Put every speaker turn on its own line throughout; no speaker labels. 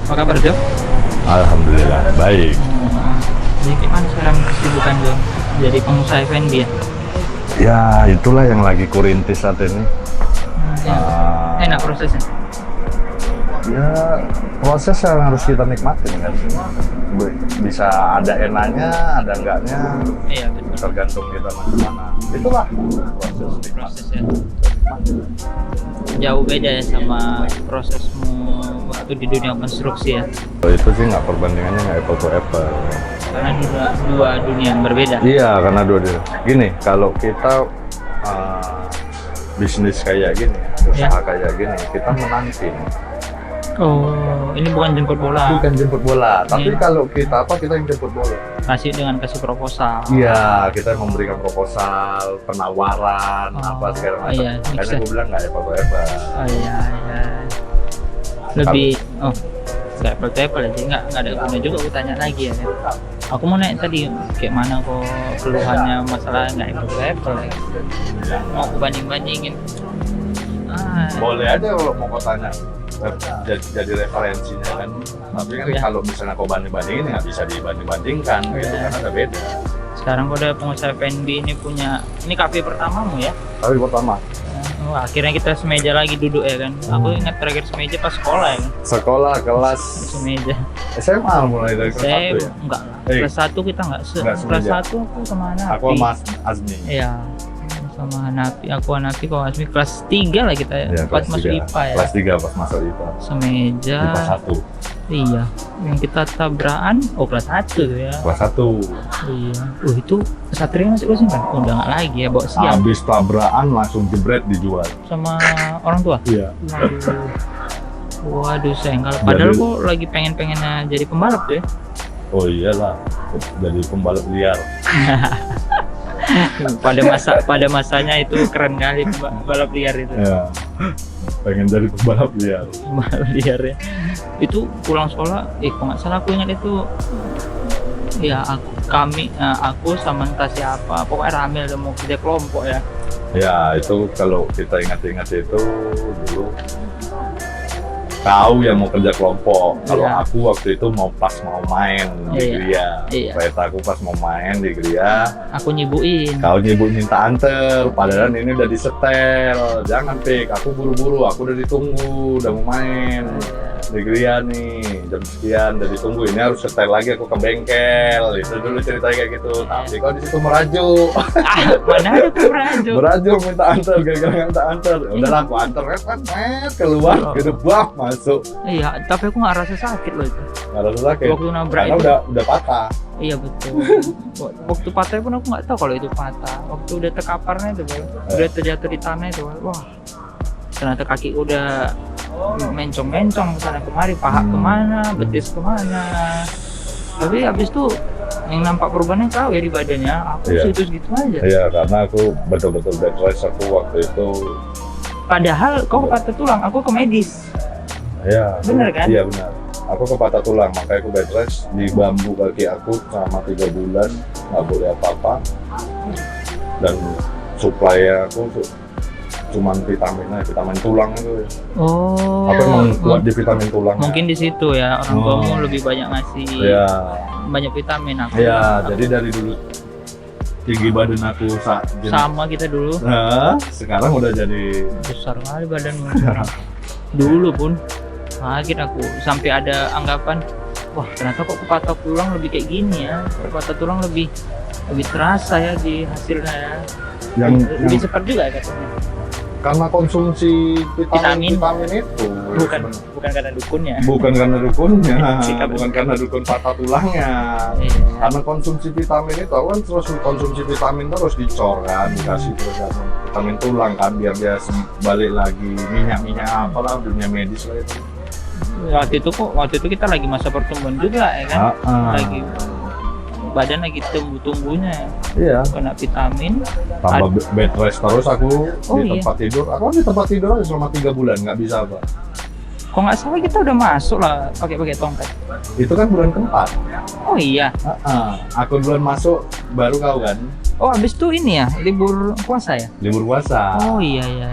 Apa kabar Jo?
Alhamdulillah baik.
Jadi gimana sekarang kesibukan Jo? Jadi pengusaha F&B ya?
Ya itulah yang lagi kurintis saat ini.
Ya. Enak prosesnya?
Ya proses yang harus kita nikmatin kan. Bisa ada enaknya, ada enggaknya.
Iya betul.
Tergantung kita mana. Itulah proses nikmat.
Prosesnya jauh beda ya sama prosesmu waktu di dunia konstruksi ya?
Itu sih nggak perbandingannya nggak apple to apple.
Karena dua dunia yang berbeda.
Iya karena dua. Gini kalau kita bisnis kayak gini, usaha kayak gini, kita menanti.
Oh, ini bukan jemput bola.
Bukan jemput bola, tapi kalau kita yang jemput bola.
Kasih proposal.
Iya, kita memberikan proposal, penawaran, apa segala macam.
Iya,
Karena gue bilang nggak apa-apa.
Oh iya. Lebih, nggak apple-to-apple aja, nggak ada guna juga aku tanya lagi ya. Aku mau nanya tadi, kayak mana kok keluhannya masalah nggak apple-to-apple ya. Mau aku banding-bandingin.
Boleh aja kalau mau kau tanya. Jadi referensinya kan, tapi kan kalau misalnya kau banding-bandingin nggak bisa dibanding-bandingkan gitu karena ada beda.
Sekarang kau udah pengusaha F&B ini kafe pertamamu ya?
Tapi pertama
Akhirnya kita semeja lagi duduk ya kan. Aku ingat terakhir semeja pas sekolah ya kan.
Sekolah kelas
Semeja
SMA mulai dari kelas 1 ya?
Enggak lah, kelas 1 kita enggak kelas
semeja.
1 aku sama Hanafi.
Aku sama Azmi.
Iya, sama Hanafi, kau Azmi kelas 3 lah kita ya, pas masuk IPA ya.
Kelas 3 pas masuk IPA.
Semeja.
IPA 1.
Iya, yang kita tabrakan, kelas 1 ya.
Kelas 1.
Iya. Itu Satria masuk kelas kan? Udah nggak lagi ya, bawa siang.
Habis tabrakan langsung jebret dijual.
Sama orang tua?
Iya.
Waduh sayang, kalau padahal kok lagi pengen-pengennya jadi pembalap tuh ya?
Oh iyalah, jadi pembalap liar.
pada masanya itu keren kali pembalap liar itu.
Ya, pengen jadi pembalap liar.
Pembalap liar ya. Itu pulang sekolah, kalau nggak salah aku ingat itu, ya aku sama entah siapa, pokoknya rame ada mau kerja kelompok ya.
Ya itu kalau kita ingat-ingat itu dulu tahu yang mau kerja kelompok. Kalau aku waktu itu mau main di Gria. Kereta aku pas mau main di Gria.
Aku nyibuin.
Kau nyibuk minta anter, padahal ini udah disetel. Jangan Pik, aku buru-buru, aku udah ditunggu, udah mau main di Gria nih, jam sekian udah ditunggu. Ini harus setel lagi, aku ke bengkel. Itu dulu ceritanya kayak gitu. Tapi kau di situ merajuk.
Mana ada aku merajuk?
Merajuk minta anter, gara-gara minta anter. Udahlah aku anter kan, keluar, gitu buah masuk.
Iya, tapi aku nggak rasa sakit loh itu.
Nggak rasa sakit.
Waktu nabrak
karena
itu
udah patah.
Iya betul. Waktu patah pun aku nggak tahu kalau itu patah. Waktu udah terkaparnya itu, udah terjatuh di tanah itu, wah. Ternyata kaki udah mencong-mencong sana kemari, paha kemana, betis kemana. Tapi habis itu yang nampak perubahannya kau ya di badannya, aku situ-situ aja.
Iya, karena aku betul-betul bed rest aku waktu itu.
Padahal kau patah tulang, aku ke medis.
Iya.
Bener kan?
Iya benar. Aku ke patah tulang, makanya aku bed rest di bambu kaki aku selama 3 bulan, nggak boleh apa-apa. Dan supply aku cuman vitamin tulang itu.
Oh.
Aku emang kuat di vitamin tulang.
Mungkin di situ ya orang tuamu lebih banyak ngasih banyak vitamin aku.
Iya, jadi dari dulu tinggi badan aku
sama kita dulu.
Nah, sekarang udah jadi
besar kali badanmu. Dulu pun kaget aku sampai ada anggapan, wah ternyata kok patah tulang lebih kayak gini ya. Patah tulang lebih terasa ya di hasilnya ya. Lebih cepat juga ya katanya.
Karena konsumsi vitamin itu
bukan karena dukunnya.
Bukan karena dukunnya, bukan karena dukun patah tulangnya. Karena konsumsi vitamin itu kan terus konsumsi vitamin terus dicor kan, dikasih terus vitamin tulang kan biar dia balik lagi minyak apalah dunia medis lah itu.
Waktu itu kita lagi masa pertumbuhan juga ya kan. Lagi badan lagi tumbuh-tumbuhnya ya.
Iya.
Kena vitamin.
Tambah bed rest terus aku di tempat tidur. Aku di tempat tidur aja selama 3 bulan nggak bisa apa.
Kok nggak salah kita udah masuk lah pakai tongkat.
Itu kan bulan keempat.
Oh iya.
Aku bulan masuk baru kau kan.
Oh abis itu ini ya libur puasa ya?
Libur puasa.
Oh iya.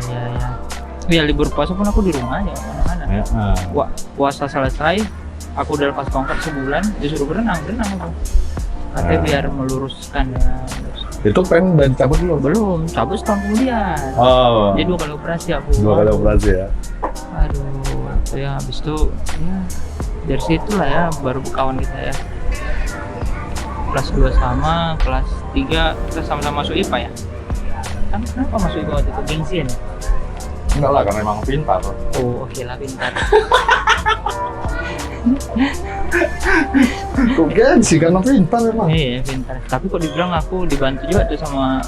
Ya libur puasa pun aku di rumah aja mana-mana. Wah puasa selesai aku udah lepas tongkat sebulan disuruh berenang aku. Katanya biar meluruskan ya.
Itu pen dan cabut dulu?
Belum, cabut setahun kemudian.
Oh.
Jadi 2 kali operasi aku.
2 kali operasi ya.
Aduh, ya habis itu ya dari situ lah ya baru kawan kita ya. Kelas 2 sama, kelas 3 kita sama-sama masuk IPA ya. Kan kenapa masuk IPA waktu itu? Gengsian ya?
Enggak lah, karena emang pintar.
Oh oke lah, pintar.
Kok gengsi? Karena pintar emang.
Iya pintar. Tapi kok dibilang aku dibantu juga tuh sama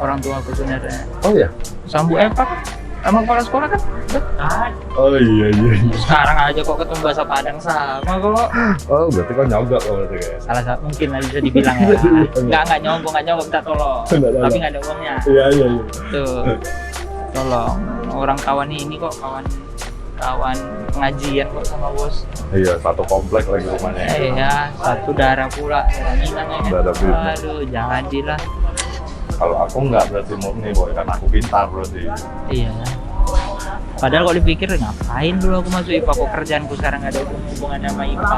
orang tua aku sebenarnya.
Oh ya?
Sama Bu Eva kan, sama kepala sekolah kan dekat.
Oh iya.
Sekarang aja kok ketemu bahasa Padang sama kok.
Oh berarti kau nyogok kalau berarti guys.
Salah satu mungkin lah bisa dibilang ya. Nggak nyogok minta tolong. Tapi nggak ada uangnya.
Iya.
Tuh, tolong orang kawan ini kok kawan pengajian kok sama bos.
Iya, satu komplek lagi rumahnya.
Iya, satu darah pula. Minang ya kan.
Darah Minang.
Aduh, jadilah.
Kalau aku nggak berarti murni boy, karena aku pintar berarti.
Iya. Padahal kalau dipikir ngapain dulu aku masuk IPA, kok kerjaanku sekarang nggak ada hubungan sama IPA.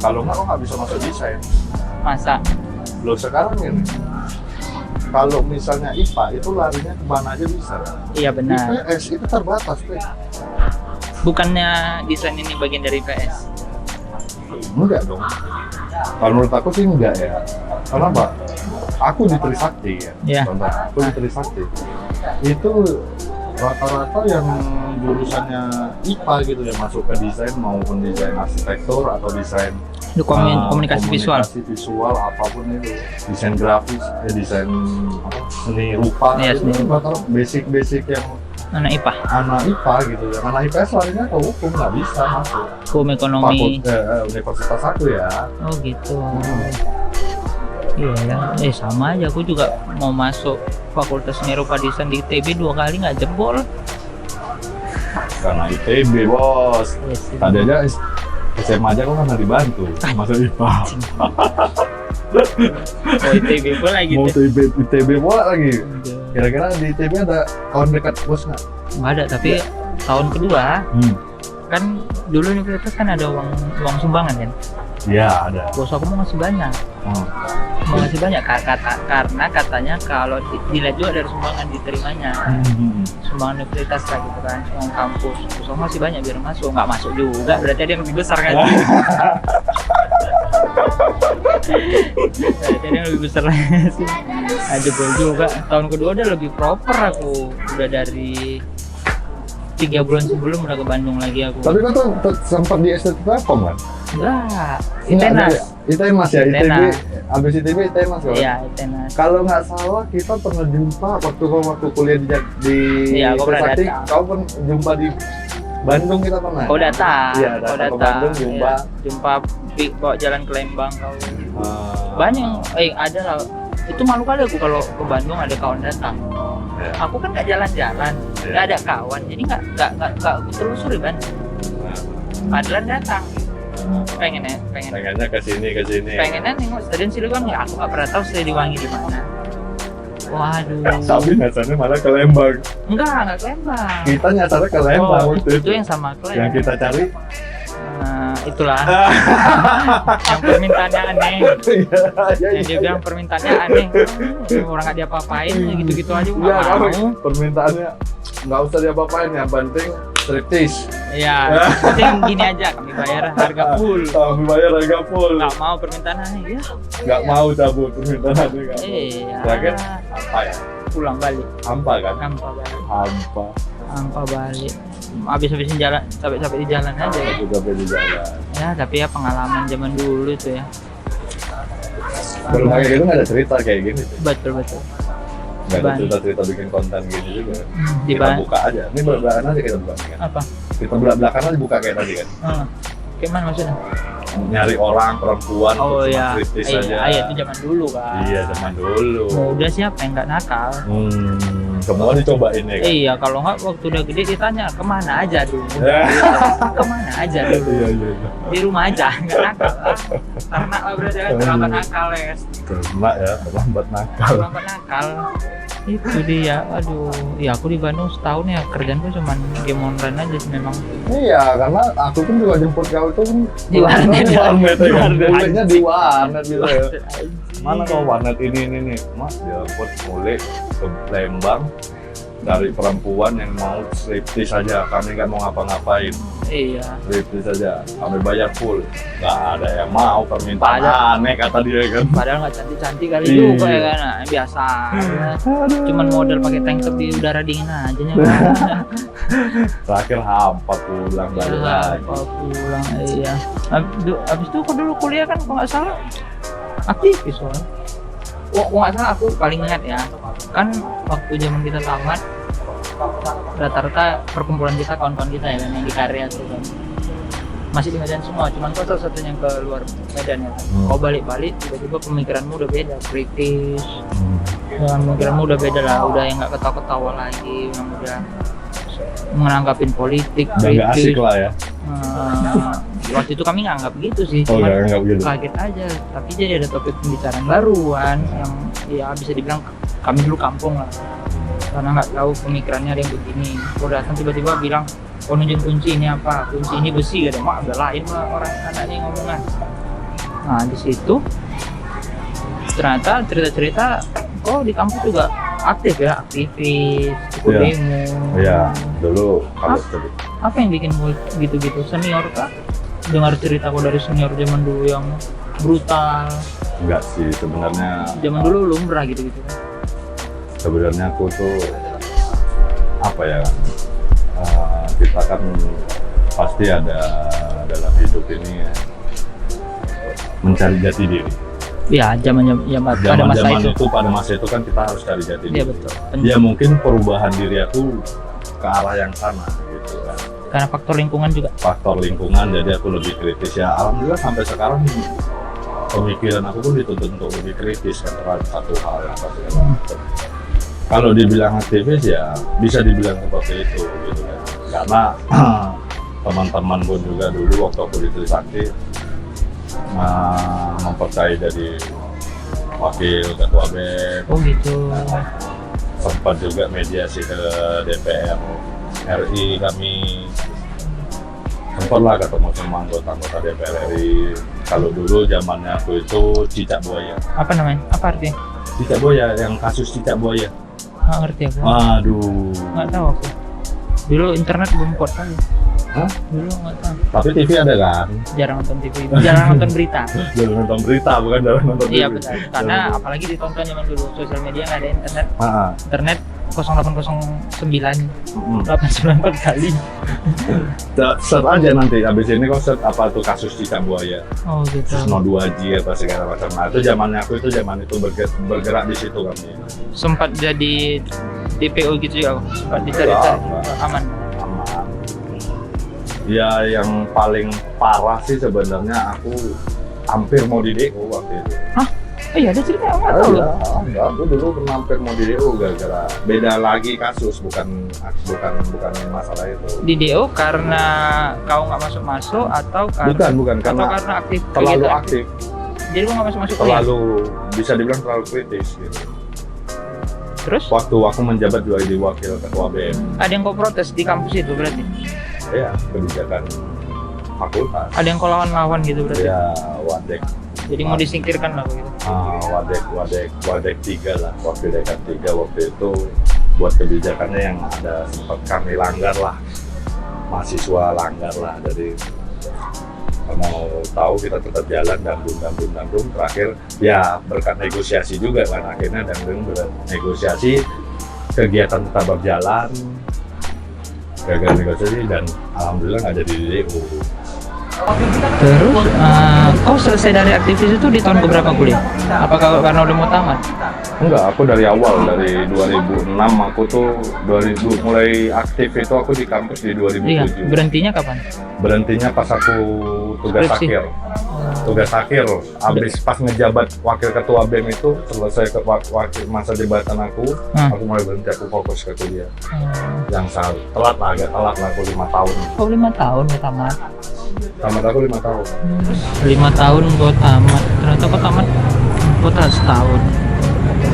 Kalau nggak, aku nggak bisa masuk desain.
Masa?
Lo sekarang ini, kalau misalnya IPA itu larinya kemana aja bisa.
Iya benar.
IPS itu terbatas deh.
Bukannya desain ini bagian dari IPS?
Enggak dong. Kalau menurut aku sih enggak ya. Kenapa? Aku di Trisakti ya.
Iya.
Contoh, aku di Trisakti. Itu rata-rata yang jurusannya IPA gitu ya masuk ke desain, maupun desain arsitektur atau desain
Itu komunikasi visual.
Komunikasi visual apapun itu. Desain grafis, desain seni rupa.
Iya,
itu
seni rupa.
rata-rata basic-basic yang
Anak IPA,
anak IPA gitu ya. Anak IPS larinya ke hukum, nggak bisa masuk.
hukum ekonomi.
Universitas aku ya.
Oh gitu. Iya ya, sama aja. Aku juga mau masuk Fakultas Seni Rupa Desain di ITB 2 kali nggak jebol.
Karena ITB bos.
Yes,
Tadi aja SMA aja kok nggak dibantu masuk IPA.
Oh ITB pula
Mau
gitu.
ITB pula lagi. Kira-kira di ITB ada kawan dekat bos nggak?
Nggak ada, tapi tahun kedua kan dulu universitas kan ada uang sumbangan kan.
Iya ada.
Bos aku mau ngasih banyak. Mau ngasih banyak karena katanya kalau dilihat juga dari sumbangan diterimanya. Sumbangan universitas lah gitu kan, sumbangan kampus. Bos aku masih banyak biar masuk, nggak masuk juga berarti ada yang lebih besar kan. Berarti ada yang lebih besar sih. Aja gue juga tahun kedua udah lebih proper aku, udah dari 3 bulan sebelum udah ke Bandung lagi aku.
Tapi kan tuh sempat di STT Telkom kan?
Enggak, ITENAS.
ITENAS ya, ITB.
ITENAS.
Abis ITB ITENAS kan?
Iya, ITENAS.
Kalau nggak salah kita pernah jumpa waktu kuliah di
Iya, gua pernah
Trisakti.
datang.
Kau pernah jumpa di Bandung, kita pernah?
Kau datang.
Iya,
Kau
datang ke Bandung, jumpa.
Iya, jumpa bawa jalan ke Lembang kau.
Ah.
Banyak ada lah. Itu malu kali aku kalau ke Bandung ada kawan datang.
Ya.
Aku kan nggak jalan-jalan,
Iya.
nggak ada kawan, jadi nggak telusuri Bandung. Padahal datang. Pengennya
Pengennya ke sini.
pengennya nengok Stadion Siliwangi. Aku nggak pernah tahu Siliwangi di mana. Waduh.
Tapi nyasarnya malah ke Lembang.
Enggak ke Lembang.
Kita nyasarnya ke Lembang
Oh,
waktu
itu yang sama Klem.
Yang kita cari.
Itulah. Yang permintaannya aneh. Yang dia bilang permintaannya aneh. Orang nggak diapa-apain, gitu-gitu aja gua
Iya,
nggak mau.
permintaannya nggak usah diapa-apain, yang penting striptease.
Iya, penting gini aja, kami bayar harga full.
Kami bayar harga full.
Nggak mau permintaan aneh, ya.
Nggak mau cabut permintaannya nggak mau.
Iya.
Terakhir apa ya?
Pulang balik,
Hampa kan?
hampa
Hampa.
balik. Habis-habisin jalan, capek-capek di jalan aja.
Juga di jalan.
Ya, tapi ya pengalaman zaman dulu tuh ya.
Kalau kayak gitu nggak ada cerita kayak gini.
Betul.
Nggak ada cerita-cerita bikin konten gini juga.
Di
Kita buka aja. Ini belak-belakan aja kita buka kan.
apa?
Kita belak-belakan aja buka kayak tadi kan.
Gimana maksudnya?
Nyari orang perempuan
Oh
untuk
ya,
striptease aja.
iya itu zaman dulu kan.
Iya zaman dulu.
Udah siapa yang nggak nakal?
semua dicobain ya kan?
Iya, kalau nggak waktu udah gede ditanya kemana aja dulu. Kemana aja dulu.
Iya.
Di rumah aja, nggak nakal. Karena berarti kan terlambat nakal ya.
Kena ya, terlambat nakal.
Terlambat nakal. Itu dia, aduh. Ya aku di Bandung setahun ya kerjaan gue cuman game online aja sih memang.
Iya, karena aku pun juga jemput kau itu kan
Di warnet.
ya kan? Mulainya di warnet gitu ya.
Anjing.
Mana kalau warnet ini nih, Mas jemput mulai ke Lembang dari perempuan yang mau striptease saja, kami nggak mau ngapa-ngapain.
Iya.
Striptease saja, kami bayar full. Nggak ada yang mau, permintaan aneh kata dia kan.
Padahal nggak cantik-cantik kali
Iya.
juga ya kan, nah, biasa. Cuman model pakai tank top di udara dingin aja nya.
Terakhir hampa pulang balik lagi.
Apa pulang, iya. Abis itu aku dulu kuliah kan, kalau nggak salah aktivis soalnya. Kalau nggak salah aku paling ingat ya, kan waktu zaman kita tamat, rata-rata perkumpulan kita, kawan-kawan kita ya kan, yang di karya tuh kan. Masih di Medan semua, cuman kau salah satunya ke luar Medan ya kan. Kau balik-balik, tiba-tiba pemikiranmu udah beda, kritis. Dan pemikiranmu udah beda lah, udah yang nggak ketawa-ketawa lagi, yang udah menanggapin politik,
Udah nggak asik
kritis.
lah ya.
Waktu itu kami nggak anggap gitu sih,
Oh
cuman
nggak begitu.
kaget aja. Tapi jadi ada topik pembicaraan baruan yang ya bisa dibilang kami dulu kampung lah, karena nggak tahu pemikirannya ada yang begini. Kalau datang tiba-tiba bilang, oh nunjukin kunci ini apa, kunci ini besi, gak ada mak, udah lain lah orang anak ini ngomongan. Nah di situ ternyata cerita-cerita kok di kampus juga aktif ya, aktivis, ikut
Iya.
demo.
Iya, dulu kalau tadi.
Apa yang bikin gue gitu-gitu? Senior kah? Dengar cerita kok dari senior zaman dulu yang brutal.
Enggak sih, sebenarnya
Zaman dulu lumrah gitu-gitu kan.
sebenarnya aku tuh apa ya, kita kan pasti ada dalam hidup ini ya, mencari jati diri.
Ya, zaman pada masa itu.
Pada masa itu kan kita harus cari jati diri.
Iya betul.
Ya mungkin perubahan diri aku ke arah yang sana gitu kan.
Karena faktor lingkungan juga.
Faktor lingkungan, jadi aku lebih kritis ya. Alhamdulillah sampai sekarang pemikiran aku pun dituntut untuk lebih kritis kan terhadap satu hal yang pasti. Kalau dibilang aktivis ya bisa dibilang seperti itu gitu kan. Karena teman-teman pun juga dulu waktu aku di Trisakti mempercayai jadi wakil ketua BEM.
Oh gitu.
Sempat juga mediasi ke DPR RI, kami sempatlah ketemu sama anggota DPR RI. Kalau dulu zamannya aku itu cicak buaya.
Apa namanya? Apa artinya?
Cicak buaya, yang kasus cicak buaya.
Nggak ngerti aku.
Aduh.
Nggak tahu aku. Dulu internet belum kuat kali.
Hah?
Dulu nggak tahu.
Tapi TV ada kan?
Jarang nonton TV, jarang nonton berita.
Jarang nonton berita, bukan jarang nonton TV.
Iya betul. Karena apalagi ditonton zaman dulu, sosial media nggak ada internet.
Ah,
Internet 0809
mm.
894 kali.
Search aja nanti, habis ini kok search apa tuh kasus cicak buaya.
Oh gitu.
Terus 02G atau segala macam. Nah itu zamannya aku itu zaman itu bergerak di situ kami.
Sempat jadi DPO gitu ya, sempat dicari-cari. Aman.
Aman. Ya yang paling parah sih sebenarnya aku hampir mau di DO waktu itu.
Oh iya ada cerita nggak tahu loh.
Enggak, aku dulu pernah hampir mau di DO gara-gara beda lagi kasus, bukan masalah itu.
Di DO karena kau nggak masuk atau karena
Bukan
atau
karena
karena aktif
terlalu
kegiatan
aktif,
jadi lu nggak masuk kuliah.
terlalu bisa dibilang terlalu kritis gitu.
Terus
Waktu aku menjabat juga di wakil ketua BEM,
ada yang kau protes di kampus itu berarti?
ya kebijakan fakultas,
Ada yang kau lawan gitu berarti?
ya wadek,
Jadi mau disingkirkan lah gitu.
wadek 3 lah, wakil dekan 3 waktu itu buat kebijakannya yang ada sempat kami langgar lah, mahasiswa langgar lah. Jadi mau tahu kita tetap jalan dandung terakhir ya berkat negosiasi juga kan, akhirnya dandung bernegosiasi, kegiatan tetap berjalan gagal negosiasi dan alhamdulillah nggak jadi DO.
Terus kau selesai dari aktivis itu di tahun keberapa kuliah? Apakah karena udah mau tamat?
Enggak, aku dari awal, dari 2006 aku tuh 2000 mulai aktif itu aku di kampus di 2007.
Iya. Berhentinya kapan?
Berhentinya pas aku tugas
Skripsi.
akhir. tugas akhir habis pas ngejabat wakil ketua BEM itu selesai wakil masa jabatan aku mulai berhenti, aku fokus ke kuliah. Yang telat lah, agak telat lah, aku 5 tahun.
Oh 5 tahun ya tamat?
Tamat aku 5 tahun.
5 tahun gue tamat, ternyata gue tamat gue telat setahun.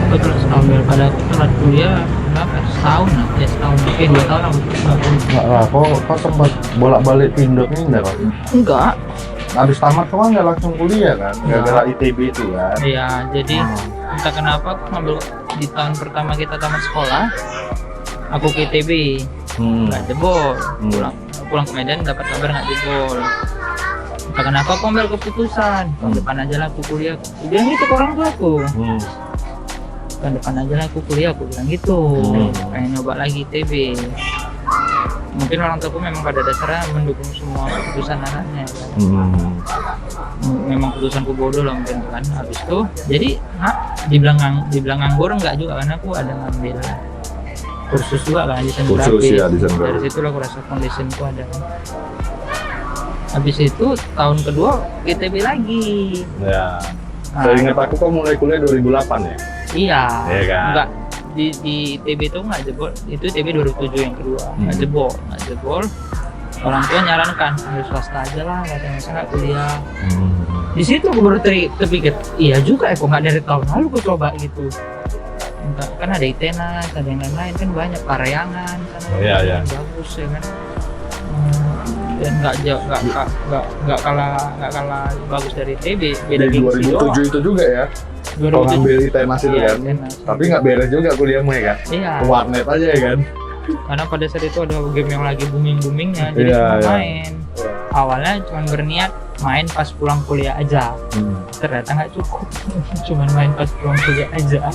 Gue telat setahun daripada aku telat kuliah berapa? Setahun lah, ya setahun. 2 tahun aku.
Enggak lah, kok sempat bolak-balik pindok ini enggak?
Enggak.
Habis tamat kok nggak langsung kuliah kan? Gara-gara ITB itu kan?
Iya, jadi entah kenapa aku ngambil di tahun pertama kita tamat sekolah, aku ke ITB, nggak jebol. Pulang ke Medan dapat kabar nggak jebol. Entah kenapa aku ambil keputusan, tahun depan aja lah aku kuliah. Aku bilang gitu ke orang tua aku. Tahun depan aja lah aku kuliah, aku bilang gitu. Pengen nyoba lagi ITB. Mungkin orang tuaku memang pada dasarnya mendukung semua keputusan anaknya kan? Memang keputusanku bodoh lah mungkin kan. Habis itu jadi dibilang nganggur enggak juga, karena aku ada ngambil kursus juga kan, desain grafis.
Ya, desain grafis.
Dari situ lah aku rasa foundationku ada. Habis itu tahun kedua ITB lagi.
Ya. Saya ingat aku kok mulai kuliah 2008 ya?
Iya.
Iya kan?
Enggak. Di ITB itu nggak jebol, itu ITB 2007 yang kedua, nggak jebol. Orang tua nyarankan ambil swasta aja lah, katanya masa nggak kuliah. Di situ aku baru terpikir, iya juga ya, kok nggak dari tahun lalu aku coba gitu. Entah, kan ada ITENAS, ada yang lain-lain kan banyak, Parahyangan kan
Iya.
bagus ya kan. Dan nggak kalah bagus dari ITB, beda
Di
gengsi
2007
doang.
itu juga ya? Kalau ngambil ITENAS itu kan? Tapi nggak beres juga kuliahmu ya kan?
Iya.
Warnet aja ya kan?
Karena pada saat itu ada game yang lagi boomingnya, jadi cuma main. Awalnya cuma berniat main pas pulang kuliah aja. Ternyata nggak cukup, cuma main pas pulang kuliah aja.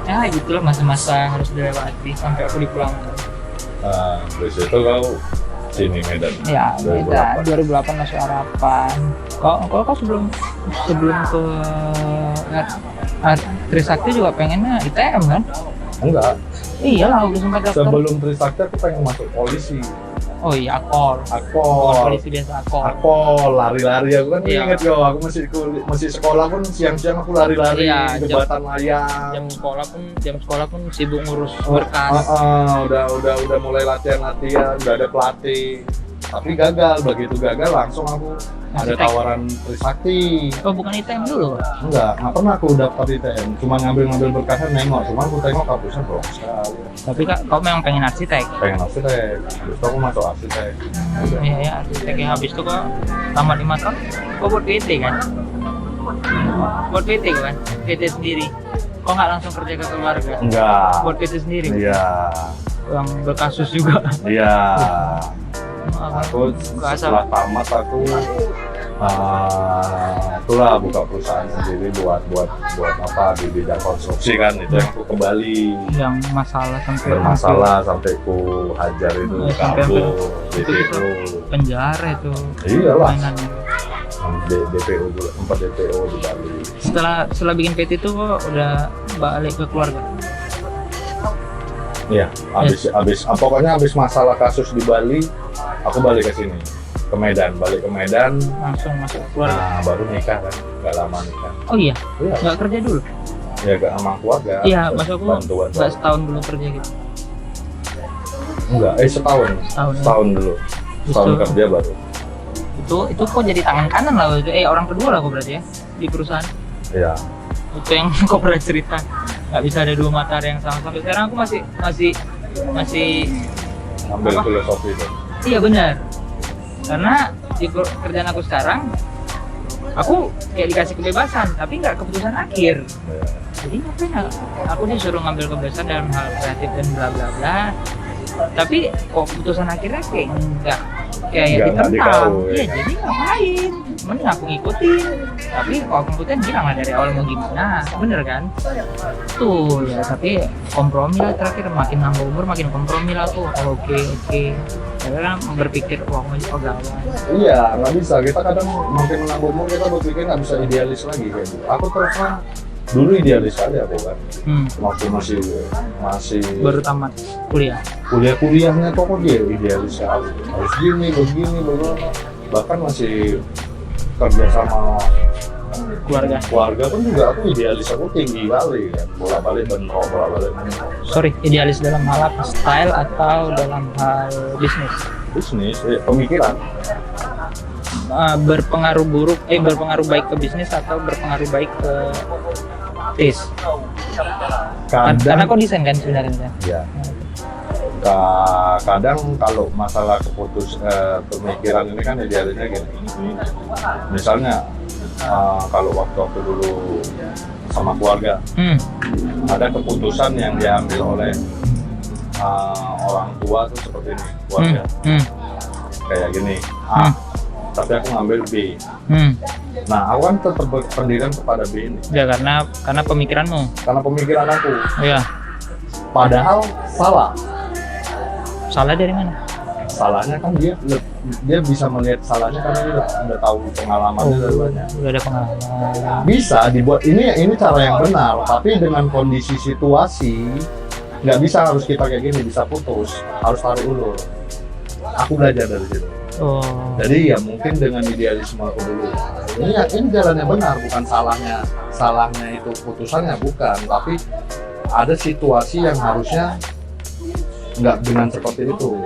Ya gitulah masa-masa harus dilewati sampai aku dipulangkan.
Dari situ kau sini Medan.
Ya, Medan 2008 masuk harapan. Kau sebelum ke Trisakti juga pengennya ITM kan?
Enggak.
Iyalah, udah sempat daftar.
Sebelum Trisakti aku pengen masuk polisi.
Oh iya, Akpol. Polisi biasa Akpol.
Akpol, lari-lari aku kan
Iya.
inget yo, aku masih sekolah pun siang-siang aku lari-lari
Iya,
jembatan layang.
Jam sekolah pun sibuk ngurus berkas.
Udah mulai latihan, udah ada pelatih. Tapi gagal, begitu gagal langsung aku ada tawaran Trisakti.
Oh, bukan ITM dulu?
Enggak pernah aku daftar ITM, cuma ngambil berkasnya nengok, cuma aku tengok kampusnya bohong sekali.
Tapi kau memang pengen arsitek?
Pengen arsitek, terus aku masuk arsitek.
Iya, arsitek yang habis itu kok tamat 5 tahun, kau buat PT kan? Buat PT kan? PT sendiri. Kok nggak langsung kerja ke keluarga?
Enggak.
Buat PT sendiri?
Iya.
Yang berkasus juga?
Iya. Aku setelah tamat aku itulah buka perusahaan sendiri buat apa di bidang konstruksi kan, itu yang aku kembali
yang masalah sampai
bermasalah sampai ku hajar itu kabur DPO
penjara itu.
Iyalah.
Mainannya.
DPO juga, 4 DPO di Bali.
Setelah bikin PT itu kok udah balik ke keluarga?
Iya, pokoknya habis masalah kasus di Bali, aku balik ke sini, balik ke Medan,
langsung masuk keluarga.
Nah, baru nikah kan, nggak lama nikah.
Oh iya,
Iya.
nggak kerja dulu?
Ya nggak sama keluarga.
Iya, maksud aku
bantuan.
nggak setahun dulu kerja gitu?
Enggak, setahun dulu. Setahun kerja baru.
Itu kok jadi tangan kanan lah, orang kedua lah kok berarti ya di perusahaan.
Iya.
Itu yang kok pernah cerita nggak bisa ada dua matahari yang sama. Sampai sekarang aku masih
Ambil filosofi itu.
iya benar, karena di kerjaan aku sekarang aku kayak dikasih kebebasan tapi nggak keputusan akhir.
Ya.
Jadi ngapain aku disuruh ngambil kebebasan dalam hal kreatif dan bla bla bla, tapi kok keputusan akhirnya kayak nggak ditentang. Iya, jadi ngapain? Mending aku ngikutin, tapi kalau aku ngikutin bilang lah dari awal mau gimana, bener kan? Tuh ya, tapi kompromi lah terakhir, makin nambah umur makin kompromi lah tuh. Oke. Karena kan berpikir wah mau pegawai.
Iya, nggak bisa. Kita kadang makin menambah umur kita berpikir nggak bisa idealis lagi kayak gitu. Aku terus terang dulu idealis kali aku kan. Waktu masih
baru tamat kuliah.
Kuliahnya kok dia idealis sekali. Harus gini, begini. Bahkan masih kerja sama
keluarga.
pun juga aku idealis aku tinggi kali kan, bolak-balik bentrok, bolak-balik bentrok.
Sorry, idealis dalam hal apa? Style atau dalam hal bisnis?
Bisnis, pemikiran.
Berpengaruh baik ke bisnis atau berpengaruh baik ke taste? Karena kau desain kan sebenarnya.
Ya. Kadang kalau masalah pemikiran ini kan idealisnya gini. Misalnya kalau waktu aku dulu sama keluarga, ada keputusan yang diambil oleh orang tua tuh seperti ini, keluarga. Kayak gini, A, tapi aku ngambil B. Nah, aku kan tetap berpendirian kepada B ini.
Ya karena pemikiranmu.
Karena pemikiran aku.
Iya.
Padahal salah.
Salah dari mana?
Salahnya kan dia bisa melihat salahnya karena dia udah tahu pengalamannya dari banyak.
Udah ada pengalaman.
Bisa dibuat ini cara yang benar, tapi dengan kondisi situasi nggak bisa harus kita kayak gini, bisa putus, harus taruh ulur. Aku belajar dari situ.
Oh.
Jadi ya mungkin dengan idealisme aku dulu. Ini jalannya benar, bukan salahnya itu putusannya bukan, tapi ada situasi yang harusnya nggak dengan seperti itu.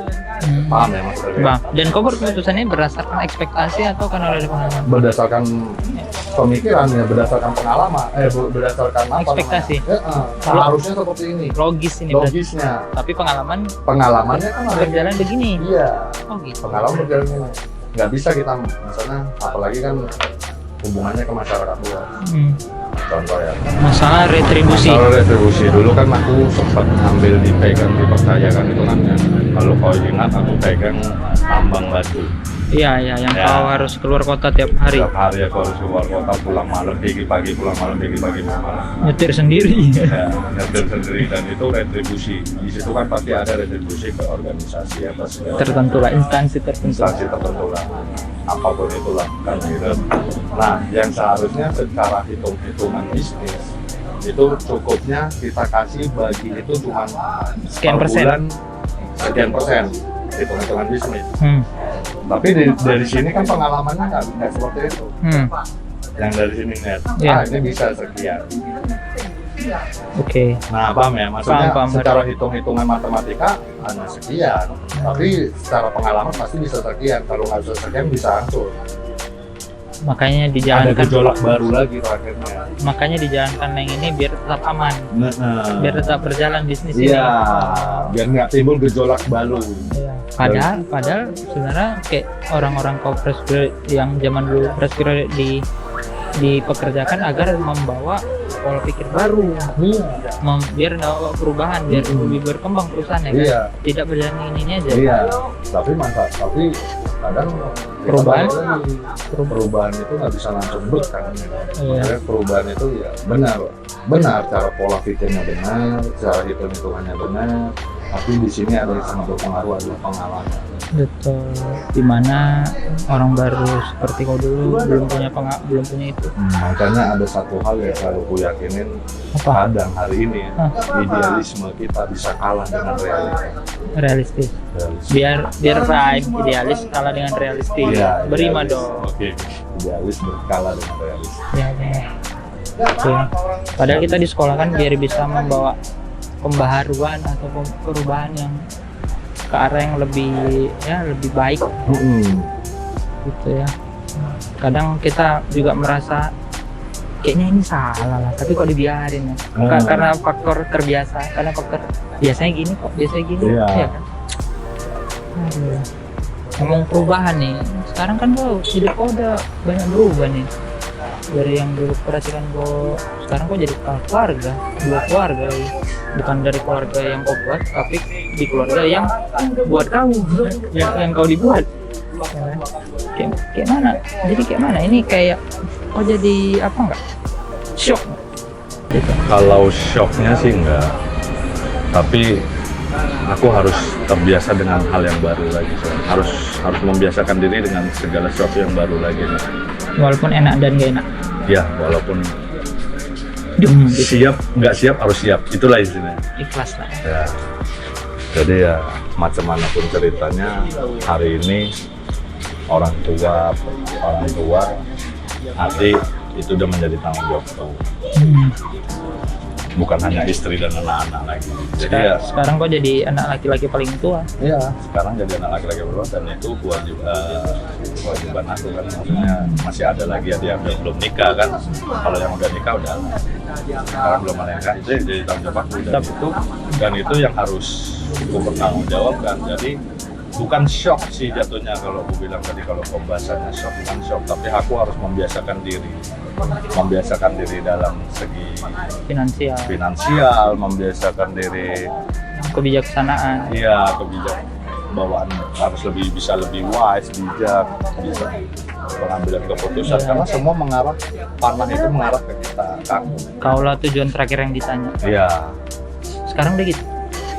Paham ya maksudnya?
Bang, dan kau berkeputusannya berdasarkan ekspektasi atau karena ada pengalaman?
Berdasarkan pemikiran ya, berdasarkan pengalaman, berdasarkan apa?
Ekspektasi.
Harusnya seperti ini.
Logis ini.
Logisnya.
Tapi
Pengalamannya kan ada
berjalan begini.
Iya.
Oh gitu.
Pengalaman berjalan begini. Nggak bisa kita misalnya, apalagi kan hubungannya ke masyarakat luas. Contoh ya.
Masalah retribusi.
Dulu kan aku sempat ngambil dipercayakan itu kan ya. Kalau kau ingat aku pegang tambang batu.
Iya, yang kau harus keluar kota tiap hari.
Tiap hari aku harus keluar kota, pulang malam, pagi, pulang malam, pagi, malam.
Nyetir sendiri.
Ya, nyetir sendiri, dan itu retribusi. Di situ kan pasti ada retribusi ke organisasi atau segala
tertentu lah, instansi tertentu
lah, apapun itulah kan gitu. Nah, yang seharusnya secara hitungan bisnis itu cukupnya kita kasih bagi itu cuma
sekian persen.
Bulan, sekian persen hitungan bisnis. Tapi dari sini kan pengalamannya nggak seperti itu. Yang dari sini net, ini bisa sekian.
Oke.
Nah, paham ya? Maksudnya
paham,
secara hitung-hitungan matematika hanya sekian, tapi secara pengalaman pasti bisa sekian. Kalau nggak bisa sekian bisa hancur.
Makanya dijalankan.
Ada gejolak baru lagi akhirnya.
Makanya dijalankan yang ini biar tetap aman. Biar tetap berjalan bisnis ini.
Iya. Biar nggak timbul gejolak baru.
Iya. Padahal sebenarnya kayak orang-orang fresh graduate yang zaman dulu fresh graduate dipekerjakan agar membawa pola pikir baru, biar membawa perubahan, biar lebih berkembang perusahaannya kan.
Iya.
Tidak berjalan ini aja.
Iya. Tapi kadang perubahan itu nggak bisa langsung kan.
Iya.
Perubahan itu ya benar cara pola pikirnya benar, cara hitungannya benar. Tapi di sini ada yang sangat berpengaruh adalah pengalaman.
Betul. Dimana orang baru seperti kau dulu belum punya itu.
Makanya ada satu hal yang selalu ku yakinin, kadang hari ini idealisme kita bisa kalah dengan
realistis. Biar prime idealis kalah dengan realistis.
Ya,
Berima dong.
Oke. Idealis berkalah dengan realistis.
Ya. Oke. Padahal kita di sekolah kan biar bisa membawa pembaharuan atau perubahan yang ke arah yang lebih baik. Gitu ya. Kadang kita juga merasa kayaknya ini salah lah, tapi kok dibiarin ya. Karena faktor terbiasa, karena faktor biasanya gini.
Iya.
Ya kan? Ngomong perubahan nih, sekarang kan hidup kau udah banyak berubah nih. Dari yang dulu perhatikan kau, sekarang kau jadi keluarga, 2 keluarga. Bukan dari keluarga yang kau buat, tapi di keluarga yang buat kamu, yang kau dibuat. Kayak mana? Jadi kayak mana? Ini kayak kau jadi apa enggak? Shock. Gitu.
Kalau shocknya sih enggak, tapi aku harus terbiasa dengan hal yang baru lagi. Harus membiasakan diri dengan segala sesuatu yang baru lagi.
Walaupun enak dan gak enak.
Ya, walaupun siap, nggak siap harus siap. Itulah istilahnya.
Ikhlas lah.
Ya. Jadi ya macam manapun ceritanya, hari ini orang tua adik itu udah menjadi tanggung jawabku. Bukan hanya istri dan anak-anak lagi. Jadi ya
Sekarang kok jadi anak laki-laki paling tua.
iya, sekarang jadi anak laki-laki berdua dan itu kewajiban aku kan, maksudnya masih ada lagi ada yang belum nikah kan. Kalau yang udah nikah udah, sekarang belum menikah itu jadi tanggung jawab aku dan itu yang harus aku bertanggung jawabkan. Jadi bukan shock sih jatuhnya kalau aku bilang tadi, kalau pembahasannya shock bukan shock, tapi aku harus membiasakan diri dalam segi finansial, membiasakan diri
Kebijaksanaan.
iya bawaan harus bisa lebih wise, bijak, bisa pengambilan keputusan karena semua panah itu mengarah ke kita, ke aku.
Kaulah tujuan terakhir yang ditanya.
Iya,
Sekarang udah gitu.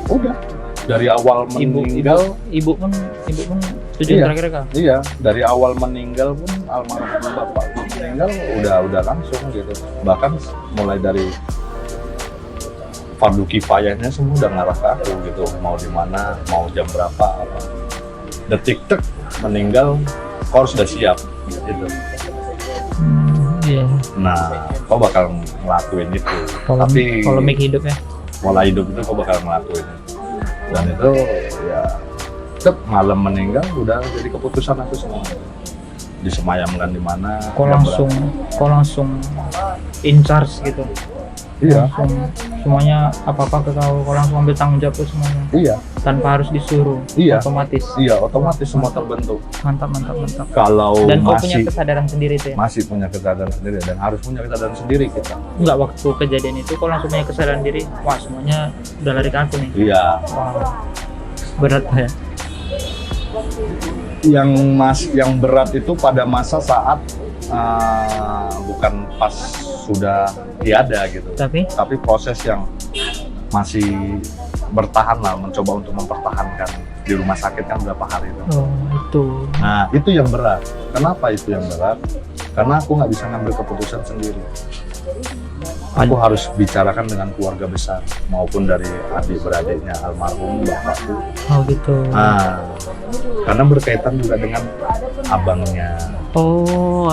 udah dari awal meninggal.
Ibu pun tujuan
Iya.
terakhir kau.
Iya, dari awal meninggal pun almarhum bapak meninggal udah langsung gitu. Bahkan mulai dari fardu kifayahnya semua udah ngarah ke aku gitu. Mau di mana, mau jam berapa, apa. Detik tek meninggal, kau harus sudah siap gitu.
Iya.
Nah, kau bakal ngelakuin itu. Tapi
Polemik hidup ya.
pola hidup itu kau bakal ngelakuin. Dan itu ya tetap malam meninggal udah jadi keputusan aku semua. Disemayamkan di mana?
Kau langsung in charge gitu.
Iya.
Langsung semuanya apa-apa ke kau langsung ambil tanggung jawab ke semuanya.
Iya.
Tanpa harus disuruh.
Iya.
Otomatis.
Iya, otomatis semua terbentuk.
Mantap.
Kalau
Dan kau punya
masih
kesadaran sendiri tuh ya?
masih punya kesadaran sendiri dan harus punya kesadaran sendiri kita.
Enggak, waktu kejadian itu kau langsung punya kesadaran diri. Wah, semuanya udah lari ke aku nih.
Iya.
Wah, berat ya.
Yang berat itu pada masa saat bukan pas sudah tiada gitu. Tapi proses yang masih bertahan lah, mencoba untuk mempertahankan di rumah sakit kan berapa hari itu.
Oh, itu.
Nah, itu yang berat. Kenapa itu yang berat? Karena aku nggak bisa ngambil keputusan sendiri. Aku harus bicarakan dengan keluarga besar maupun dari adik-beradiknya almarhum bapakku.
Oh gitu.
Nah, karena berkaitan juga dengan abangnya.
Oh,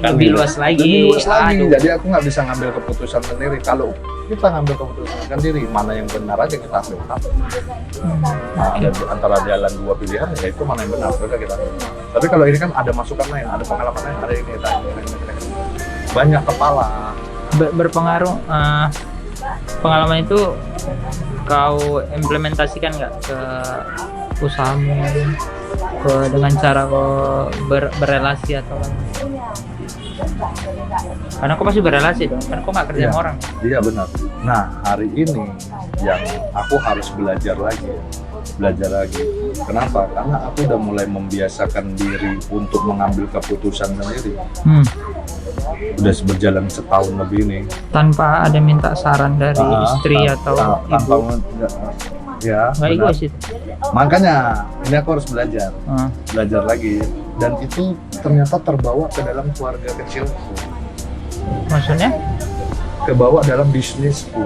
Kan
lebih
gitu.
luas lagi.
Lebih luas lagi.
Aduh.
Jadi aku nggak bisa ngambil keputusan sendiri. Kalau kita ngambil keputusan sendiri, mana yang benar aja kita ambil. Nah, antara jalan dua pilihan, ya itu mana yang benar, udah kita ambil. Tapi kalau ini kan ada masukan lain, ada pengalaman lain, ada ini. Banyak kepala.
Berpengaruh. Pengalaman itu kau implementasikan nggak ke usahamu, dengan cara kau berrelasi atau karena kau pasti berrelasi dong, kan kau nggak kerja
Iya.
sama orang.
Iya benar. Nah, hari ini yang aku harus belajar lagi. Kenapa? Karena aku udah mulai membiasakan diri untuk mengambil keputusan sendiri. Udah berjalan setahun lebih nih.
Tanpa ada minta saran dari istri atau ibu.
Ya,
Nggak
benar.
egois itu.
Makanya ini aku harus belajar lagi. Dan itu ternyata terbawa ke dalam keluarga kecilku.
Maksudnya?
Kebawa dalam bisnisku.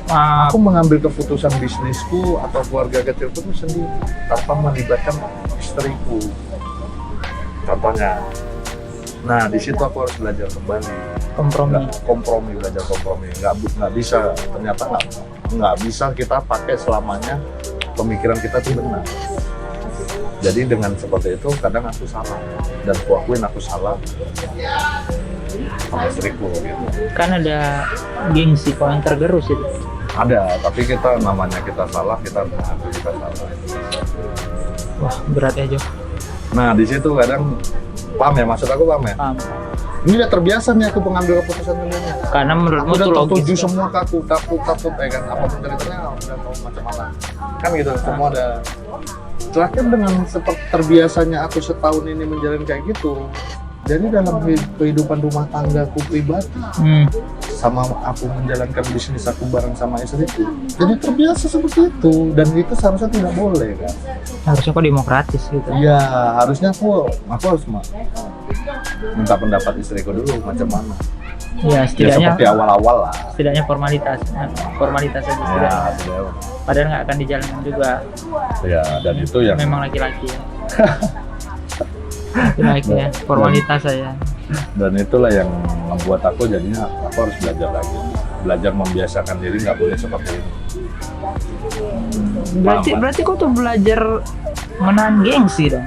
Aku mengambil keputusan bisnisku atau keluarga kecilku itu sendiri tanpa melibatkan istriku. Contohnya. Nah, di situ aku harus belajar kembali. Belajar kompromi. Nggak bisa, ternyata nggak bisa kita pakai selamanya pemikiran kita itu benar. Jadi dengan seperti itu kadang aku salah dan aku akuin aku salah sama istriku gitu.
Kan ada gengsi kau yang tergerus itu.
Ada, tapi kita namanya kita salah, kita mengakui kita salah.
Wah, berat ya Jo.
Nah, di situ kadang paham ya, maksud aku paham ya?
Paham.
Ini udah terbiasa nih aku mengambil keputusan sendiri.
Karena menurutmu
Aku udah
itu logis.
tertuju semua ke aku, takut ya kan, apapun ceritanya udah mau macam mana. Kan gitu, semua udah. Terakhir dengan seperti terbiasanya aku setahun ini menjalani kayak gitu. Jadi dalam kehidupan rumah tanggaku pribadi, sama aku menjalankan bisnis aku bareng sama istriku, jadi terbiasa seperti itu, dan itu seharusnya tidak boleh kan.
Harusnya kok demokratis gitu.
Iya, harusnya aku harus minta pendapat istriku dulu macam mana.
Ya,
Ya
setidaknya
seperti awal-awal lah.
setidaknya formalitas aja
Ya,
setidaknya. Padahal nggak akan dijalankan juga.
ya, dan itu yang
Memang laki-laki ya. Itu naiknya formalitas saya.
Dan itulah yang membuat aku jadinya aku harus belajar lagi, belajar membiasakan diri nggak boleh seperti ini.
Berarti kau tuh belajar menahan gengsi dong,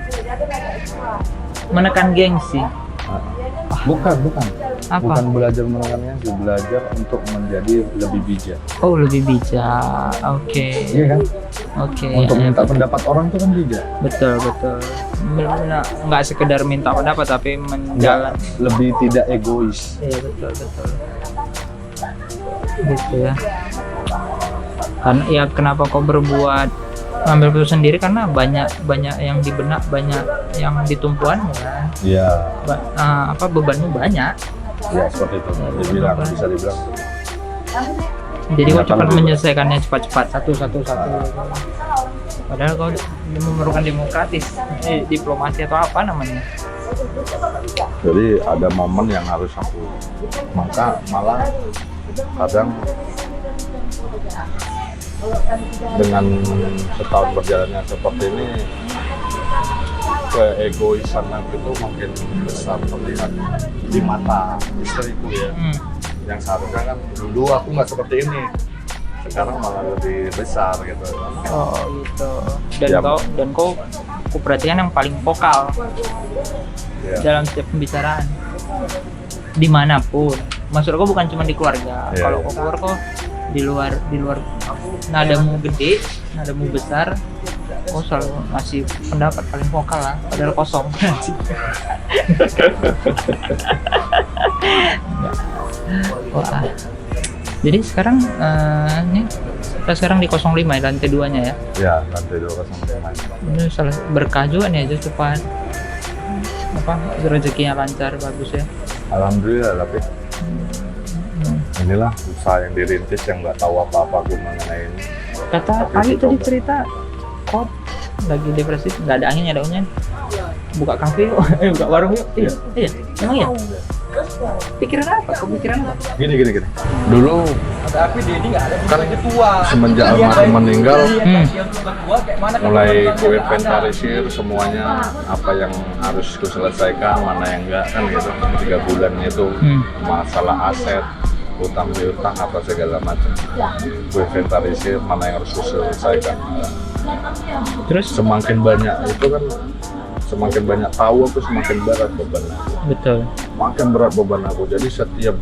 menekan gengsi.
Bukan.
Apa?
Bukan belajar menekannya, belajar untuk menjadi lebih bijak.
Oh, lebih bijak. Oke.
Iya kan?
Oke.
Untuk minta pendapat orang itu kan bijak.
Betul. Benar, nggak sekedar minta pendapat tapi menjalan.
Lebih tidak egois.
Iya, betul. Gitu ya. Karena ya kenapa kau ambil keputusan sendiri, karena banyak yang di benak, banyak yang ditumpuan ya.
Iya.
Bebanmu banyak.
Ya seperti itu. Bisa dibilang.
Jadi kau cepat menyelesaikannya cepat satu. Padahal kau memerlukan demokratis, diplomasi atau apa namanya.
Jadi ada momen yang harus aku, maka malah kadang dengan setahun berjalannya seperti ini, keegoisan aku itu makin besar terlihat di mata istriku ya. Yang seharusnya kan dulu aku nggak seperti ini, sekarang malah lebih besar gitu.
Oh gitu. Dan kau perhatikan yang paling vokal dalam setiap pembicaraan dimanapun. Maksud aku bukan cuma di keluarga. Kalau kau keluar kok di luar nadamu gede, nadamu besar, kau selalu ngasih pendapat paling vokal lah, padahal kosong. Wah. Jadi sekarang kita sekarang di 05 ya, lantai 2-nya ya.
Ya, lantai 205.
Ini salah berkah juga nih aja cepat. Rezekinya lancar, bagus ya.
Alhamdulillah, tapi inilah usaha yang dirintis yang nggak tahu apa-apa aku mengenai ini.
Kata Ali tadi cerita kok lagi depresi, nggak ada angin, ada hujan. Buka kafe yuk, buka warung yuk. Iya, emang iya. Pikiran apa? Pemikiran apa?
Gini. Dulu kan semenjak almarhum meninggal, mulai gue inventarisir semuanya, apa yang harus gue selesaikan, mana yang enggak kan gitu. 3 bulan itu masalah aset, utang piutang apa segala macam. Gue inventarisir mana yang harus gue selesaikan.
Terus
semakin banyak itu kan, semakin banyak tahu aku semakin berat beban aku.
Betul.
Makin berat beban aku. Jadi setiap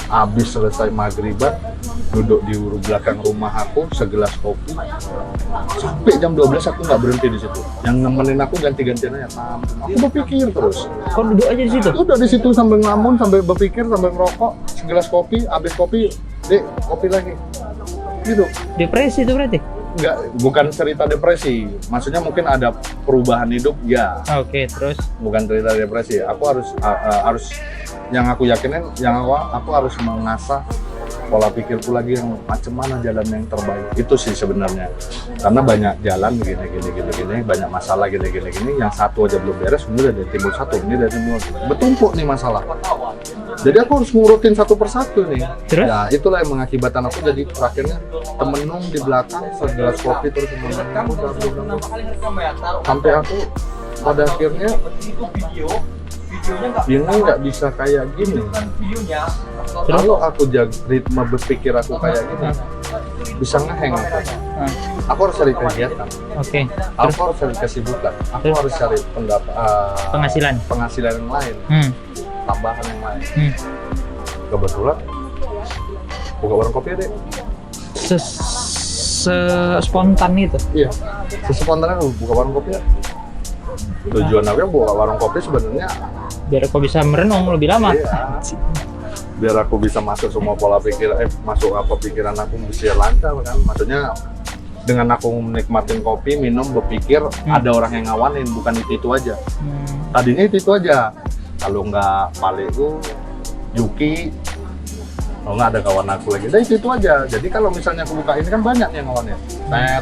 habis selesai maghriban, duduk di belakang rumah aku segelas kopi sampai jam 12 aku nggak berhenti di situ. Yang nemenin aku ganti-gantian aja. Aku berpikir terus.
Kau duduk aja di situ?
Udah di situ sambil ngelamun, sambil berpikir, sambil ngerokok, segelas kopi, habis kopi, kopi lagi. Gitu.
Depresi itu berarti?
Enggak, bukan cerita depresi. Maksudnya mungkin ada perubahan hidup, ya.
Oke, terus?
Bukan cerita depresi. Aku harus yang aku yakinin, yang aku harus mengasah pola pikirku lagi yang macam mana jalan yang terbaik. Itu sih sebenarnya. Karena banyak jalan gini, banyak masalah gini. Yang satu aja belum beres, ini dari timbul satu, ini dari timbul bertumpuk nih masalah. Jadi aku harus ngurutin satu persatu nih.
Terus?
Ya itulah yang mengakibatkan aku jadi akhirnya temenung di belakang segelas kopi terus menunggu sampai aku pada akhirnya ini nggak bisa kayak gini. Kalau aku jaga ritme berpikir aku kayak gini, bisa ngeheng aku. Aku harus cari kegiatan.
Oke.
Aku harus cari kesibukan. Aku harus cari penghasilan yang lain. Tambahan yang lain. Kebetulan buka warung kopi deh.
Spontan itu?
Iya. Sespontan aku buka warung kopi ya. Tujuan aku buka warung kopi sebenarnya
biar aku bisa merenung lebih lama.
Iya. Biar aku bisa masuk semua pola pikir, masuk apa pikiran aku bisa lancar kan. Maksudnya dengan aku menikmatin kopi, minum, berpikir ada orang yang ngawanin, bukan itu aja. Tadinya itu aja. Kalau nggak Paleku, Yuki, kalau nggak ada kawan aku lagi, nah itu aja. Jadi kalau misalnya aku buka ini kan banyak yang ngawanin.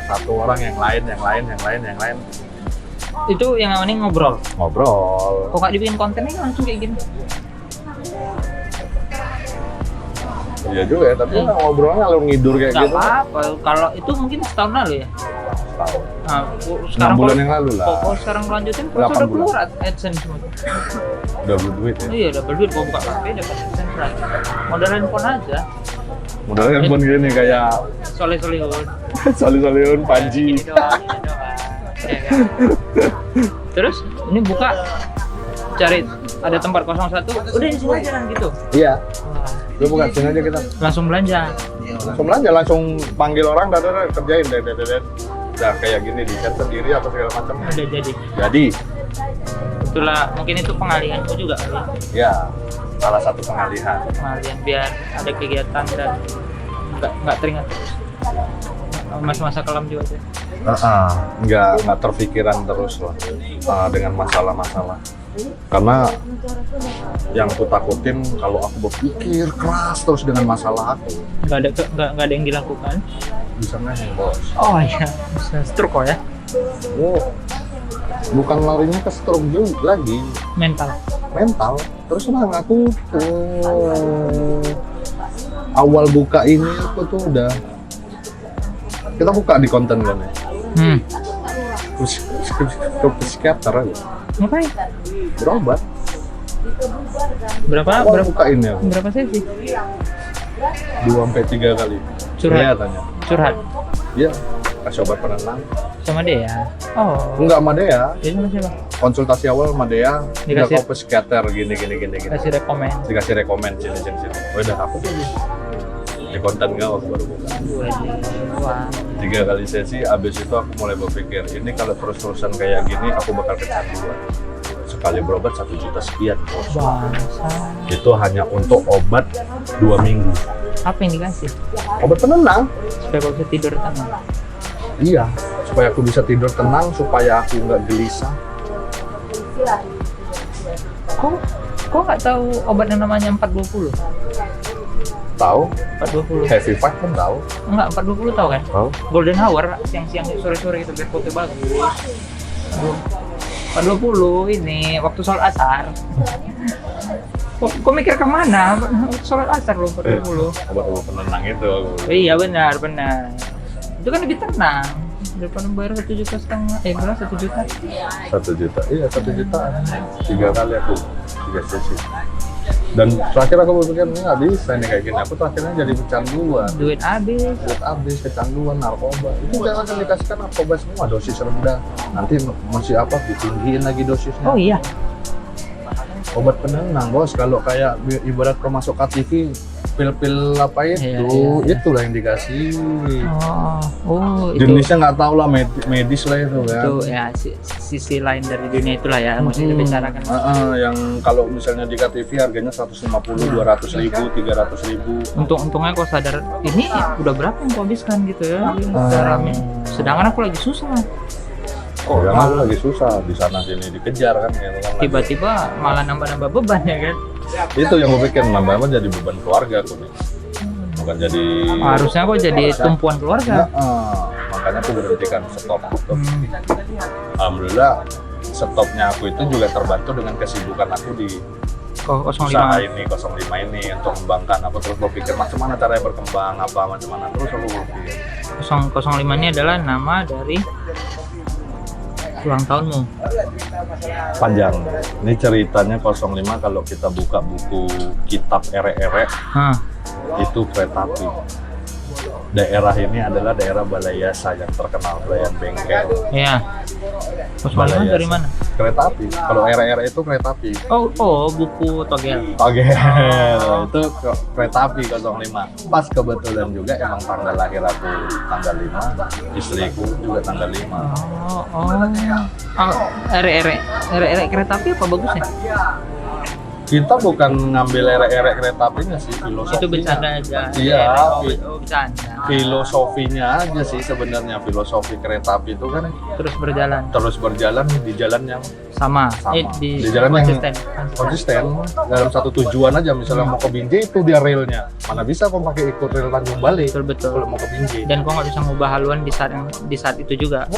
Satu orang, yang lain.
Itu yang ngawanin ngobrol?
Ngobrol.
Kok nggak dibikin kontennya langsung kayak gini?
Iya juga ya, tapi ngobrolnya lalu ngidur kayak gitu.
Nggak apa-apa, kalau itu mungkin setahun lalu ya?
Setahun.
Nah,
6
sekarang
bulan
kalau-
yang lalu lah.
kalau sekarang lanjutin terus
8
udah
bulan.
keluar AdSense semua.
Udah berduit ya.
Iya, udah berduit gua buka kafe dapat AdSense lagi. Modal handphone aja.
Modalnya handphone gini kayak
Soleh-solehun.
Solihun Panji.
Ini doang, ini doang. Ya, kan? Terus ini buka cari ada tempat 01, udah di sini aja kan gitu.
Iya.
Wah,
Lu bukan sini aja kita.
langsung belanja.
Langsung belanja, langsung panggil orang, dan kerjain deh. Udah kayak gini di set sendiri apa segala macam.
Udah jadi.
Jadi,
Itulah mungkin itu pengalihanku juga kali.
ya salah satu pengalihan.
Pengalihan biar ada kegiatan dan nggak teringat terus. Masa-masa kelam juga sih.
Nggak terpikiran terus lah dengan masalah-masalah. Karena yang aku takutin kalau aku berpikir keras terus dengan masalah aku,
Nggak ada yang dilakukan.
bisa ngeheng bos.
Oh iya, bisa stroke ya.
Oh, bukan larinya ke stroke juga lagi,
Mental.
mental. Terus terang aku awal buka ini aku tuh udah kita buka di konten kan ya. Terus ke psikiater aja.
Ngapain?
Berobat.
Berapa
Awal buka ini aku
berapa sesi?
2-3 kali.
Curhat?
Iya tanya.
Curhat
Iya, kasih obat penenang.
sama dia ya. Oh.
Enggak sama Dea.
Dia sama siapa?
Konsultasi awal sama Dea, enggak
Dikasih-
kau ke psikiater gini.
Kasih rekomen.
Dikasih rekomen sini. Oh, udah aku tuh di konten enggak aku baru buka.
Wah.
3 kali sesi, abis itu aku mulai berpikir, ini kalau terus-terusan kayak gini aku bakal kecanduan. Sekali berobat 1 juta sekian bos.
Bangsa.
Itu hanya untuk obat 2 minggu.
Apa yang dikasih?
Obat penenang?
Supaya kau bisa tidur tenang.
Iya, supaya aku bisa tidur tenang, supaya aku nggak gelisah.
Kok nggak tahu obat yang namanya 420?
Tahu?
420.
Heavy Fight kan tahu?
Enggak, 420 tahu kan?
Tahu?
Golden Hour siang-siang sore-sore itu biar foto bagus. 420 ini waktu sholat asar. Kok mikir kemana? Sholat asar loh 420.
Obat-obat penenang itu.
Iya benar. Itu kan lebih tenang daripada bayar 1,5 juta. Berapa 1 juta?
1 juta. Iya, 1 juta. 3 kali aku 3 sesi. Dan terakhir aku berpikir ini nggak bisa nih kayak gini. Aku terakhirnya jadi kecanduan.
Duit habis.
Duit habis, kecanduan, narkoba. Itu jangan dikasihkan narkoba semua, dosis rendah. Nanti masih apa? Ditinggiin lagi dosisnya.
Oh iya.
Obat penenang bos, kalau kayak ibarat kau masuk KTV, pil-pil apa itu,
Iya.
itulah yang dikasih.
Oh itu.
Jenisnya nggak tahu lah, medis lah itu kan.
Itu ya sisi lain dari dunia itulah ya, maksudnya dibicarakan.
Yang kalau misalnya di KTV harganya 150, 200 ribu, 300 ribu.
Untungnya kau sadar ini udah berapa yang kau habiskan gitu ya, udah rame. Sedangkan aku lagi susah. Kok
Jangan
malah
lagi susah, di sana sini dikejar kan. Gitu kan.
tiba-tiba malah nambah-nambah beban ya kan?
Itu yang gue pikir, nambah-nambah jadi beban keluarga aku nih. Bukan jadi...
Harusnya kok jadi tumpuan keluarga.
Makanya aku berhentikan stop.
Hmm.
Alhamdulillah stopnya aku itu juga terbantu dengan kesibukan aku di
Kok
usaha
05.
ini 05 ini untuk mengembangkan. Aku terus berpikir macam mana caranya berkembang, macam mana terus aku berpikir.
005 ini adalah nama dari ulang tahunmu.
Panjang. Ini ceritanya 05 kalau kita buka buku kitab erek-erek
Hah.
itu kereta api. Daerah ini adalah daerah Balayasa yang terkenal, Belayan Bengkel.
Iya. 05 dari mana?
Kereta api. Kalau erek-erek itu kereta api.
Oh, buku Togel.
Oke, itu kereta api 05. Pas kebetulan juga emang tanggal lahir aku tanggal 5, istriku juga tanggal 5.
Erek kereta api apa bagusnya?
Kita bukan ngambil erek-erek kereta apinya sih, filosofinya.
Itu bercanda aja.
Iya,
Bercanda.
filosofinya aja sih sebenarnya. Filosofi kereta api itu kan terus berjalan di jalan yang
sama.
di jalan yang
konsisten.
konsisten dalam satu tujuan aja. Misalnya mau ke Binjai itu dia relnya, mana bisa kau pakai ikut rel Tanjung Balai
Betul.
kalau mau ke Binjai.
Dan kau nggak bisa ngubah haluan di saat itu juga.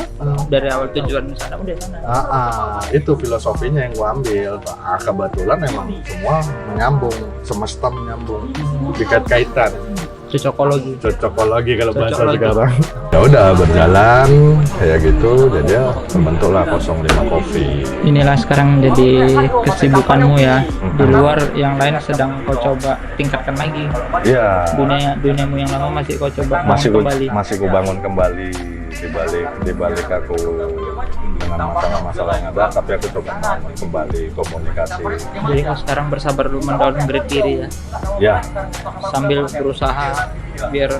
Dari awal tujuan sana udah sana.
Itu filosofinya yang gua ambil. Kebetulan memang semua menyambung, semesta menyambung, dikait-kaitan. cocokologi kalau bahasa
Cocokologi.
sekarang. Ya udah berjalan kayak gitu, jadi ya terbentuklah 05 Coffee.
Inilah sekarang jadi kesibukanmu ya. Di luar yang lain sedang kau coba tingkatkan lagi.
Iya.
Duniamu yang lama masih kau coba
Masih
bangun kembali.
masih ku bangun kembali di balik aku dengan masalah-masalah yang ada, tapi aku coba bangun kembali komunikasi.
Jadi kau sekarang bersabar dulu mendowngrade diri ya.
Ya,
Sambil berusaha biar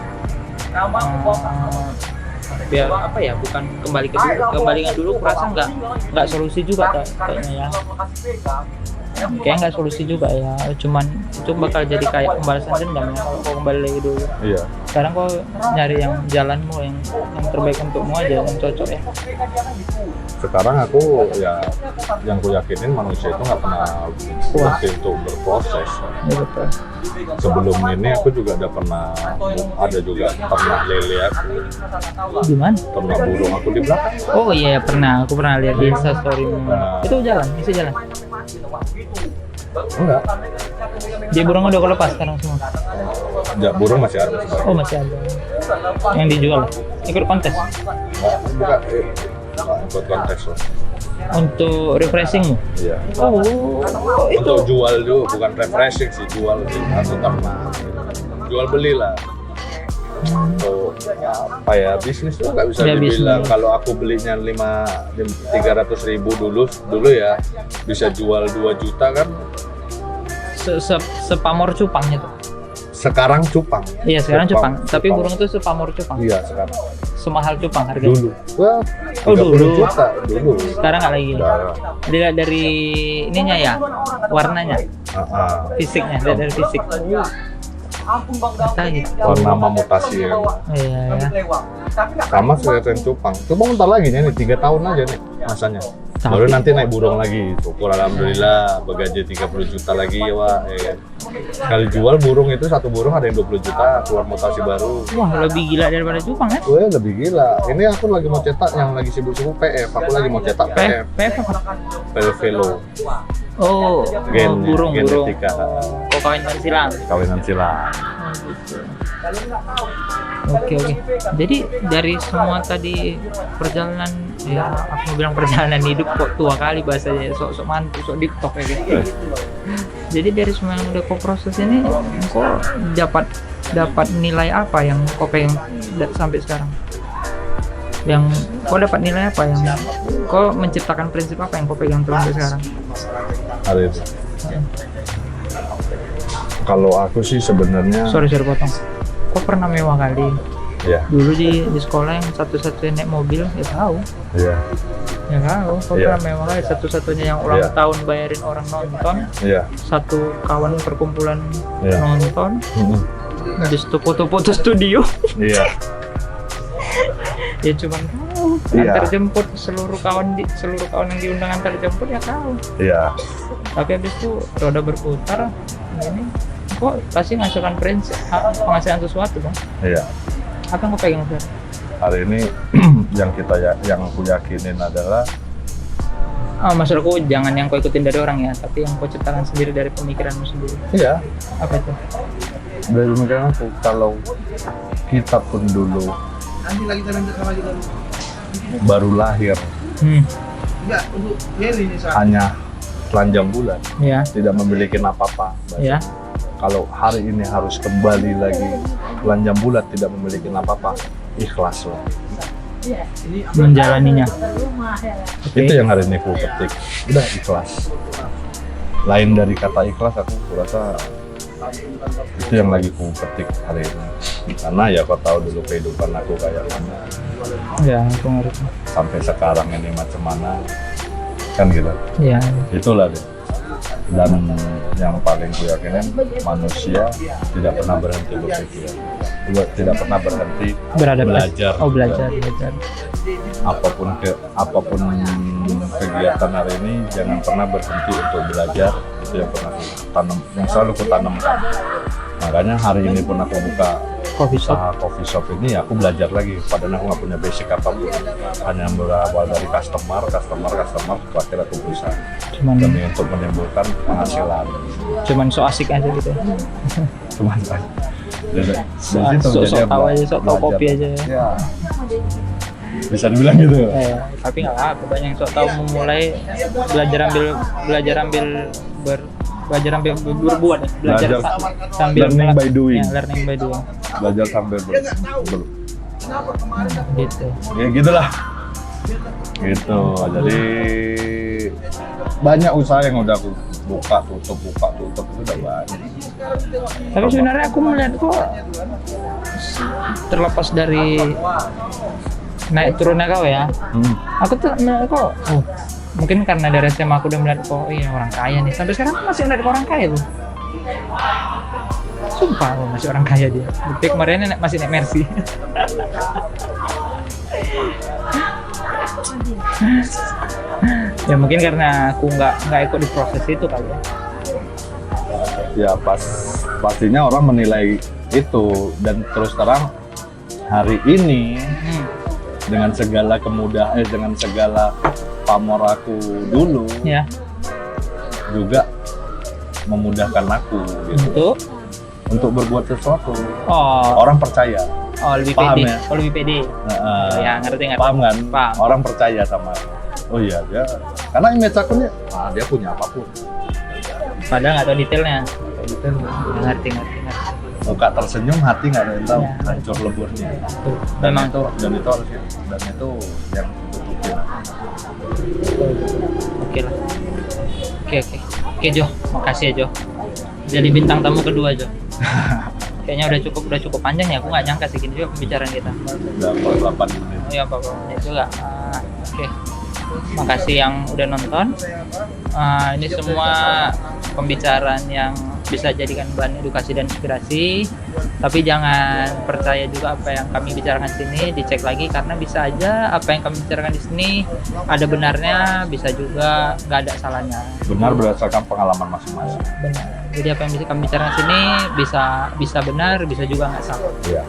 biar apa ya, bukan kembali ke dulu, kembalikan dulu kurasa nggak solusi juga kayaknya ya, kayak nggak solusi juga ya, cuman itu bakal jadi kayak pembalasan dendam ya kalau kau kembali lagi dulu.
iya.
Sekarang kau nyari yang jalanmu yang terbaik untukmu aja, yang cocok ya.
Sekarang aku ya yang ku yakinin manusia itu nggak pernah berhenti untuk berproses.
Ya betul.
Sebelum ini aku juga pernah lele aku,
Gimana?
ternak burung aku di belakang.
Oh iya pernah, aku pernah lihat di Insta story-mu.
Nah.
Itu masih jalan.
Enggak,
Dia burung udah kau lepas sekarang semua.
ya, burung masih ada sebenarnya.
Oh masih ada. Yang dijual. Ikut kontes.
Bukan, buat kontes loh.
Untuk refreshingmu.
Iya.
Oh itu.
Untuk jual dulu, bukan refreshing sih, jual sih atau ternak. Jual beli lah. Atau apa ya, bisnis tuh nggak bisa
Ya,
dibilang.
bisnis.
Kalau aku belinya 300.000 dulu ya, bisa jual 2 juta kan.
Sepamor cupangnya tuh.
Sekarang cupang.
Iya sekarang cupang. Tapi burung itu sepamor cupang.
Iya sekarang.
Semahal cupang harganya.
Dulu. Wah,
Oh,
30
dulu.
juta dulu.
Sekarang nggak lagi.
Udah.
Dilihat dari ininya ya, warnanya, fisiknya, dilihat dari fisik. Kata gitu.
Warna memutasi ya.
Iya ya.
Sama seperti cupang. Cupang bentar lagi nih 3 tahun aja nih masanya. Baru nanti naik burung lagi. Syukur alhamdulillah bergaji 30 juta lagi ya, Wak. Ya kan? Sekali jual burung itu, satu burung ada yang 20 juta, keluar mutasi baru.
Wah lebih gila daripada cupang ya.
Wah, lebih gila. Ini aku lagi mau cetak, yang lagi sibuk-sibuk PF. Aku lagi mau cetak PF.
PF apa?
Velvelo.
Oh, burung.
Genetika.
Oh kawinan silang.
Kawinan silang.
Oke. Jadi dari semua tadi perjalanan, ya aku mau bilang perjalanan hidup kok tua kali bahasanya, sok mantu, sok diktok ya gitu. Jadi dari semua yang udah kau proses ini, kau dapat nilai apa yang kau pengen sampai sekarang? Yang kau dapat nilai apa, yang kau menciptakan prinsip apa yang kau pegang terus sampai sekarang?
Hari ini. Kalau aku sih sebenarnya.
Sorry potong. Kau pernah mewah kali?
Ya.
Dulu di sekolah yang satu-satunya naik mobil, ya tahu.
Iya.
Ya tahu, kau
Iya.
pernah mewah kali, satu-satunya yang ulang
Iya.
tahun bayarin orang nonton,
Iya.
satu kawan perkumpulan
Iya.
nonton,
Mm-mm.
habis itu foto-foto studio.
Iya.
Ya cuman tahu,
Iya.
antar jemput seluruh kawan yang diundang antar jemput ya tahu.
Iya.
Tapi habis itu roda berputar, ini kok pasti menghasilkan penghasilan sesuatu bang.
Iya.
Apa yang kau pegang sekarang?
Hari ini yang aku yakinin adalah
Maksudku jangan yang kau ikutin dari orang ya, tapi yang kau ciptakan sendiri dari pemikiranmu sendiri.
iya,
Apa itu?
dari pemikiran aku, kalau kita pun dulu baru lahir hanya telanjang bulan,
Ya,
tidak memiliki apa-apa.
ya.
Kalau hari ini harus kembali lagi telanjang bulat, tidak memiliki apa-apa, ikhlas lah.
Menjalaninya.
Itu yang hari ini aku petik, udah ikhlas. Lain dari kata ikhlas, aku rasa itu yang lagi aku petik hari ini. Karena ya kau tahu dulu kehidupan aku kayak mana,
Ya, aku ngerti.
sampai sekarang ini macam mana, kan gitu.
Ya,
Itulah deh. Dan yang paling ku yakinin, manusia tidak pernah berhenti berpikir, tidak pernah berhenti
beradaptasi.
belajar.
Oh, belajar.
Apapun kegiatan hari ini, jangan pernah berhenti untuk belajar. Itu yang selalu ku tanamkan. Makanya hari ini pun aku buka
Coffee shop.
usaha coffee shop ini, aku belajar lagi. Padahal aku nggak punya basic apapun, hanya berawal dari customer, terakhir aku berusaha demi untuk menimbulkan penghasilan.
Cuman so asik aja gitu.
Cuma Dari situ
Sok
jadi
tahu aja, sok tahu
belajar.
kopi aja.
Ya. Bisa dibilang gitu.
Tapi nggak apa, banyak yang sok tahu memulai belajar ambil berbuat ya. Belajar
Belajar.
sambil
Learning by doing.
Ya, learning by doing.
Belajar sambil
Gitu.
ya gitulah. Gitu. Jadi banyak usaha yang udah aku buka tutup itu udah banyak.
Tapi sebenarnya aku melihat kok terlepas dari naik turunnya kau ya, aku tuh melihat kok, mungkin karena dari SMA aku udah melihat kok, iya orang kaya nih. Sampai sekarang aku masih melihat kok orang kaya loh. Sumpah loh, masih orang kaya dia. Bukti kemarin masih naik Mercy. Ya mungkin karena aku nggak ikut di proses itu kali ya.
Ya pastinya orang menilai itu, dan terus terang hari ini dengan segala kemudahan dengan segala pamor aku dulu
Ya,
juga memudahkan aku gitu, untuk berbuat sesuatu. Orang percaya,
lebih
paham
pede,
ya?
lebih pede. Ya ngerti.
Paham kan?
Paham.
Orang percaya sama aku. Oh iya, karena image aku nih, dia punya apapun.
Padahal nggak tahu detailnya.
Detailnya.
Ngerti.
Muka tersenyum, hati nggak ada yang tahu,
Ya.
hancur leburnya.
Tuh, memang tuh.
Dan itu harus, dan itu yang tutupin.
Oke lah. Oke Jo, makasih ya Jo. Jadi bintang tamu kedua Jo. Kayaknya udah cukup panjang ya. Aku nggak nyangka sih gini juga pembicaraan kita.
Udah 48 menit.
Oh ya, 40 menit juga. Oke. Makasih yang udah nonton. Ini semua pembicaraan yang bisa jadikan bahan edukasi dan inspirasi. Tapi jangan percaya juga apa yang kami bicarakan di sini, dicek lagi karena bisa aja apa yang kami bicarakan di sini ada benarnya, bisa juga nggak ada salahnya.
Benar berdasarkan pengalaman masing-masing.
Benar. Jadi apa yang bisa kami bicarakan di sini bisa benar, bisa juga nggak salah.
Iya.